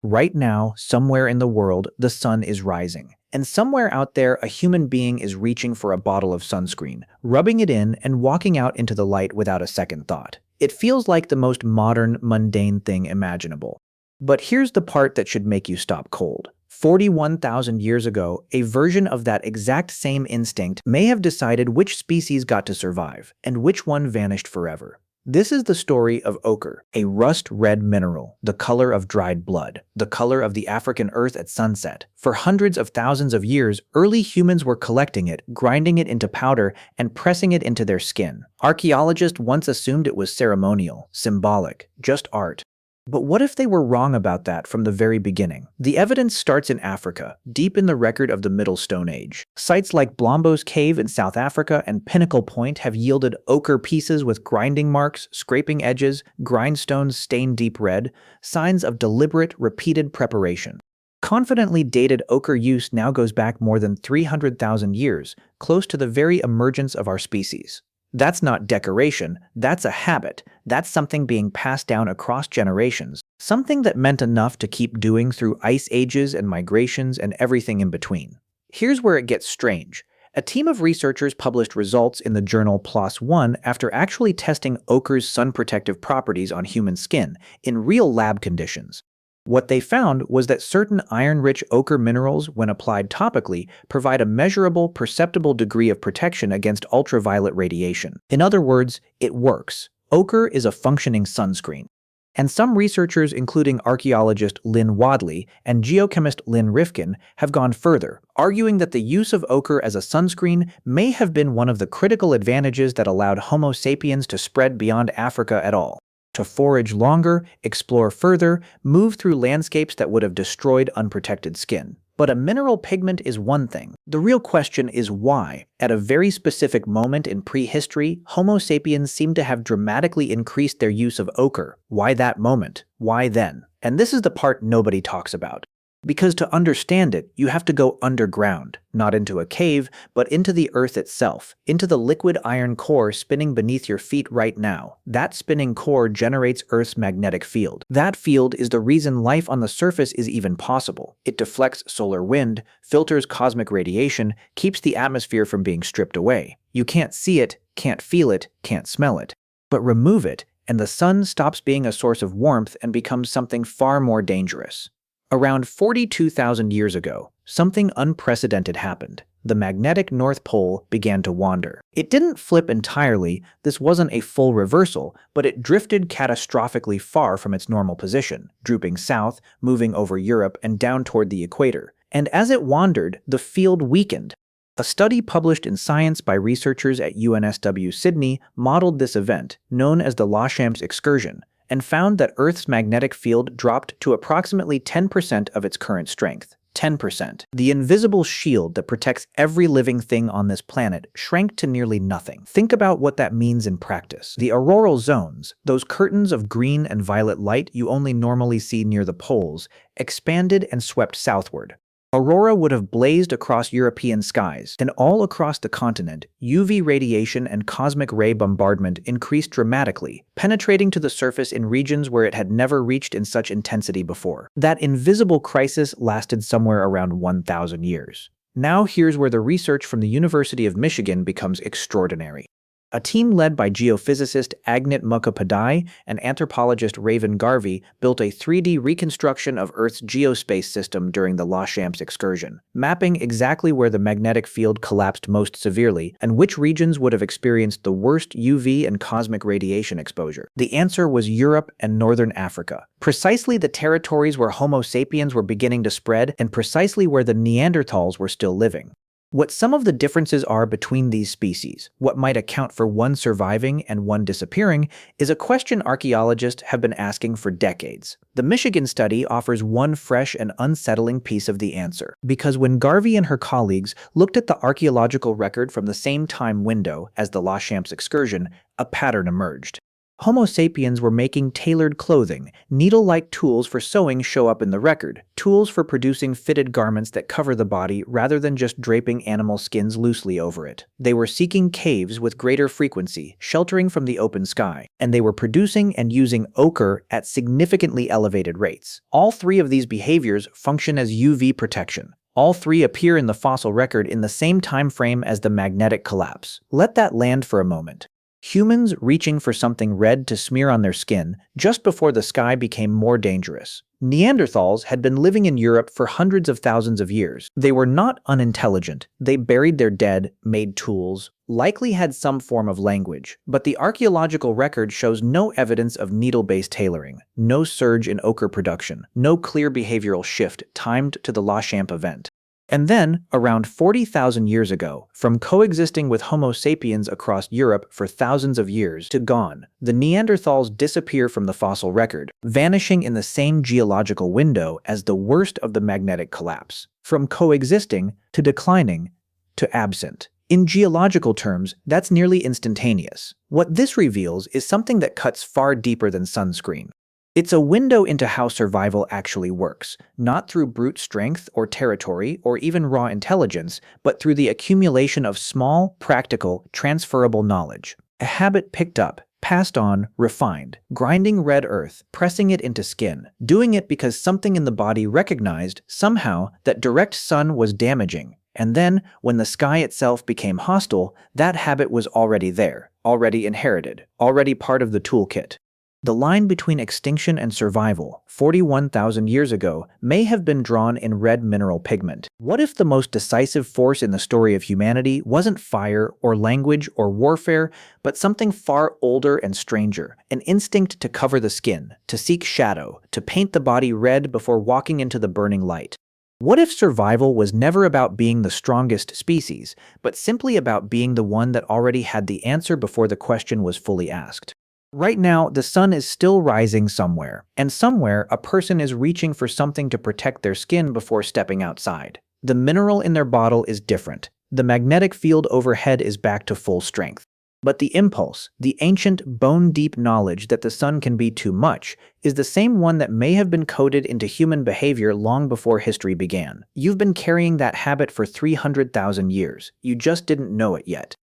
Right now, somewhere in the world, the sun is rising. And somewhere out there, a human being is reaching for a bottle of sunscreen, rubbing it in, and walking out into the light without a second thought. It feels like the most modern, mundane thing imaginable. But here's the part that should make you stop cold. 41,000 years ago, a version of that exact same instinct may have decided which species got to survive, and which one vanished forever. This is the story of ochre, a rust-red mineral, the color of dried blood, the color of the African earth at sunset. For hundreds of thousands of years, early humans were collecting it, grinding it into powder, and pressing it into their skin. Archaeologists once assumed it was ceremonial, symbolic, just art. But what if they were wrong about that from the very beginning? The evidence starts in Africa, deep in the record of the Middle Stone Age. Sites like Blombo's Cave in South Africa and Pinnacle Point have yielded ochre pieces with grinding marks, scraping edges, grindstones stained deep red, signs of deliberate, repeated preparation. Confidently dated ochre use now goes back more than 300,000 years, close to the very emergence of our species. That's not decoration, that's a habit. That's something being passed down across generations, something that meant enough to keep doing through ice ages and migrations and everything in between. Here's where it gets strange. A team of researchers published results in the journal PLOS One after actually testing ochre's sun protective properties on human skin in real lab conditions. What they found was that certain iron-rich ochre minerals, when applied topically, provide a measurable, perceptible degree of protection against ultraviolet radiation. In other words, it works. Ochre is a functioning sunscreen. And some researchers, including archaeologist Lynn Wadley and geochemist Lynn Rifkin, have gone further, arguing that the use of ochre as a sunscreen may have been one of the critical advantages that allowed Homo sapiens to spread beyond Africa at all. To forage longer, explore further, move through landscapes that would have destroyed unprotected skin. But a mineral pigment is one thing. The real question is why. At a very specific moment in prehistory, Homo sapiens seem to have dramatically increased their use of ochre. Why that moment? Why then? And this is the part nobody talks about. Because to understand it, you have to go underground, not into a cave, but into the earth itself, into the liquid iron core spinning beneath your feet right now. That spinning core generates Earth's magnetic field. That field is the reason life on the surface is even possible. It deflects solar wind, filters cosmic radiation, keeps the atmosphere from being stripped away. You can't see it, can't feel it, can't smell it. But remove it, and the sun stops being a source of warmth and becomes something far more dangerous. Around 42,000 years ago, something unprecedented happened. The magnetic North Pole began to wander. It didn't flip entirely, this wasn't a full reversal, but it drifted catastrophically far from its normal position, drooping south, moving over Europe and down toward the equator. And as it wandered, the field weakened. A study published in Science by researchers at UNSW Sydney modeled this event, known as the Lachamps excursion, and found that Earth's magnetic field dropped to approximately 10% of its current strength. 10%. The invisible shield that protects every living thing on this planet shrank to nearly nothing. Think about what that means in practice. The auroral zones, those curtains of green and violet light you only normally see near the poles, expanded and swept southward. Aurora would have blazed across European skies, and all across the continent, UV radiation and cosmic ray bombardment increased dramatically, penetrating to the surface in regions where it had never reached in such intensity before. That invisible crisis lasted somewhere around 1,000 years. Now here's where the research from the University of Michigan becomes extraordinary. A team led by geophysicist Agnit Mukhopadhyay and anthropologist Raven Garvey built a 3D reconstruction of Earth's geospace system during the Lachamps excursion, mapping exactly where the magnetic field collapsed most severely and which regions would have experienced the worst UV and cosmic radiation exposure. The answer was Europe and northern Africa, precisely the territories where Homo sapiens were beginning to spread and precisely where the Neanderthals were still living. What some of the differences are between these species, what might account for one surviving and one disappearing, is a question archaeologists have been asking for decades. The Michigan study offers one fresh and unsettling piece of the answer, because when Garvey and her colleagues looked at the archaeological record from the same time window as the Lachamps excursion, a pattern emerged. Homo sapiens were making tailored clothing. Needle-like tools for sewing show up in the record, tools for producing fitted garments that cover the body rather than just draping animal skins loosely over it. They were seeking caves with greater frequency, sheltering from the open sky, and they were producing and using ochre at significantly elevated rates. All three of these behaviors function as UV protection. All three appear in the fossil record in the same time frame as the magnetic collapse. Let that land for a moment. Humans reaching for something red to smear on their skin just before the sky became more dangerous. Neanderthals had been living in Europe for hundreds of thousands of years. They were not unintelligent. They buried their dead, made tools, likely had some form of language, but the archaeological record shows no evidence of needle-based tailoring, no surge in ochre production, no clear behavioral shift timed to the Lachamp event. And then, around 40,000 years ago, from coexisting with Homo sapiens across Europe for thousands of years to gone, the Neanderthals disappear from the fossil record, vanishing in the same geological window as the worst of the magnetic collapse. From coexisting to declining to absent. In geological terms, that's nearly instantaneous. What this reveals is something that cuts far deeper than sunscreen. It's a window into how survival actually works, not through brute strength or territory or even raw intelligence, but through the accumulation of small, practical, transferable knowledge. A habit picked up, passed on, refined, grinding red earth, pressing it into skin, doing it because something in the body recognized, somehow, that direct sun was damaging. And then, when the sky itself became hostile, that habit was already there, already inherited, already part of the toolkit. The line between extinction and survival, 41,000 years ago, may have been drawn in red mineral pigment. What if the most decisive force in the story of humanity wasn't fire or language or warfare, but something far older and stranger, an instinct to cover the skin, to seek shadow, to paint the body red before walking into the burning light? What if survival was never about being the strongest species, but simply about being the one that already had the answer before the question was fully asked? Right now, the sun is still rising somewhere, and somewhere a person is reaching for something to protect their skin before stepping outside. The mineral in their bottle is different. The magnetic field overhead is back to full strength. But the impulse, the ancient, bone-deep knowledge that the sun can be too much, is the same one that may have been coded into human behavior long before history began. You've been carrying that habit for 300,000 years. You just didn't know it yet.